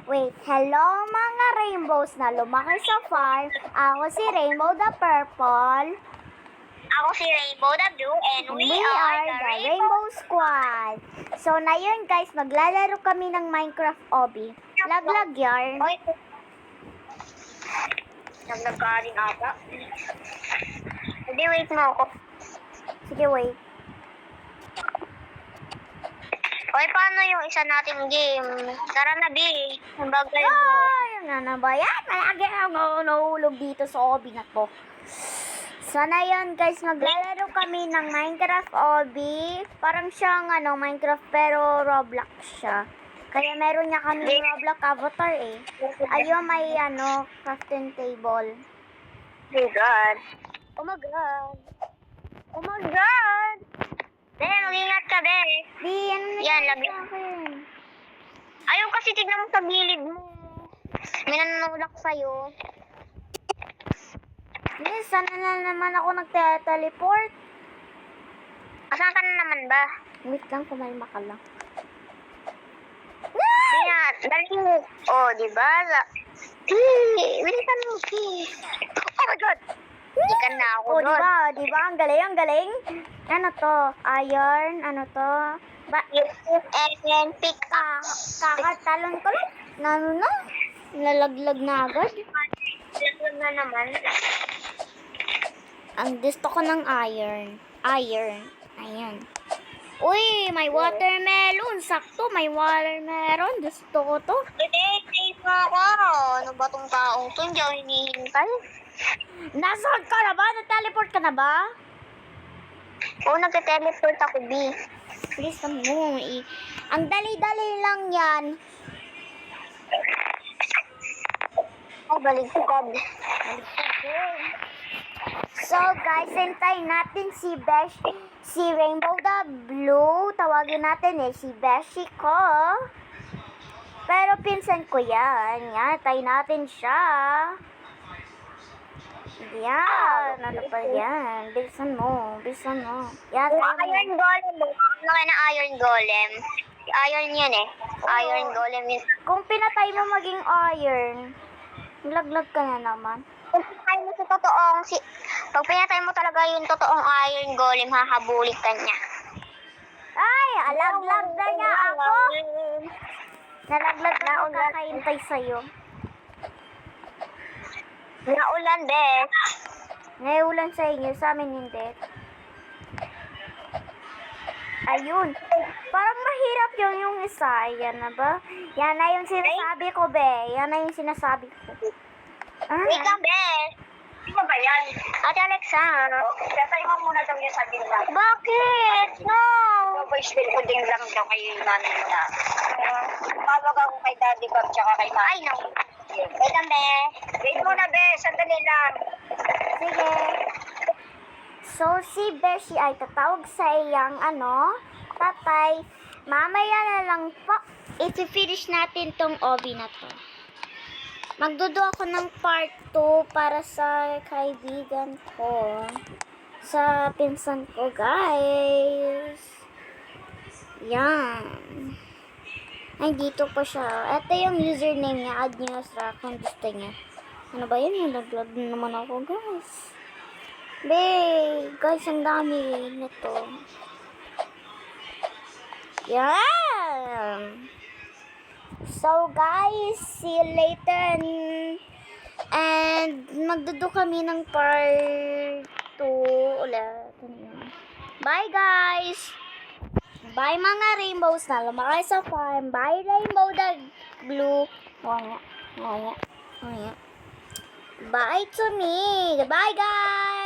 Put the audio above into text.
Wait, hello mga rainbows na lumaki sa farm. Ako si Rainbow the Purple. Ako si Rainbow the Blue and We are the Rainbow Squad. So na yun guys, maglalaro kami ng Minecraft Obby. Laglag yarn. Oy. Naglag ka rin ata. Hindi, wait mo ako. Sige, wait. Oy, paano yung isa nating game? Tara na, B. Ang bagay mo. Ay, ano ba yan? Malagi ako nahulog dito sa Obby na to. Sana yun guys, maglalaro kami ng Minecraft Obby. Parang siyang Minecraft pero Roblox siya. Kaya meron niya kami Roblox avatar eh. Ayun, may crafting table. Oh my God. Oh my God. Oh my God. Be, mag-ingat ka, Be. Di, ano na Yan, yan lagi. sa akin? Ayun kasi tignan mo sa gilid mo. May nanunulak sa'yo. Yes, sana na naman ako nagte-teleport. Asan ka na naman ba? Wait lang, kumalma ka lang. Di nga, dali mo. Oh, di ba? Bilisan mo, Oh my God. Ikan na ako Oh, doon. diba? Ang galing, ang galing. Ano to? Iron, ano to? And pick up. Kakatalon ko lang. Na? Nalaglag na agad. Laglag na naman. Ang gusto ko ng iron. Iron. Ayan. Uy, may watermelon. Sakto, may watermelon. Gusto ko to. Save mo ako. Ano ba tong taong to? Hindi ako hinihintay. Nasaan ka na ba? Nag-teleport ka na ba? Oo, nagte-teleport ako, B. Please, mo. Ang dali-dali lang yan. Ay, baligtad. So guys, hintayin natin si Rainbow the Blue. Tawagin natin si Beshi ko. Pero pinsan ko yan. Yan, tayo natin siya. Yan, ano pa yan? Bilisan mo. Yan, Iron Golem. Ano kaya na Iron Golem? Iron yan eh. Iron Golem yun. Kung pinatay mo maging iron, laglag ka na naman. Pag pinatay mo talaga yung totoong Iron Golem, hahabulit ka niya. Ay, alaglag na niya ako. Nalaglag na ako kakahintay sa'yo. Naulan, Bes. Naiulan sa inyo, sa amin hindi. Ayun. Parang mahirap yung isa. Yan na ba? Yan na yung sinasabi ko, be. Yan na yung sinasabi ko. Wait lang, Bes. Sino ba yan? Ate Alexa. Tatay mo muna daw yung sabi nila. Bakit? No! Voice recording lang daw kay mami nila. Tawag ako kay Daddy Bob tsaka kay mami. Ay, no. Wait lang, Be. Wait muna, Be. Sandali lang. Sige. So, si Beshi ay tatawag sa iyang tatay. Mamaya na lang po. I-finish natin tong Obby na to. Magdudo ako ng part 2 para sa kaibigan ko. Sa pinsan ko, guys. Yan. Ay, dito pa siya. Ito yung username niya. Add niyo sa kung gusto niya. Ano ba yun? Nalaglag na naman ako, guys. Guys, ang dami nito. Yan. So, guys, see you later. And magdudo kami ng part 2 ulit. Bye, guys. Bye, mga rainbows na lumaki sa farm. Bye, Rainbow the Blue. Bye to me. Bye, guys.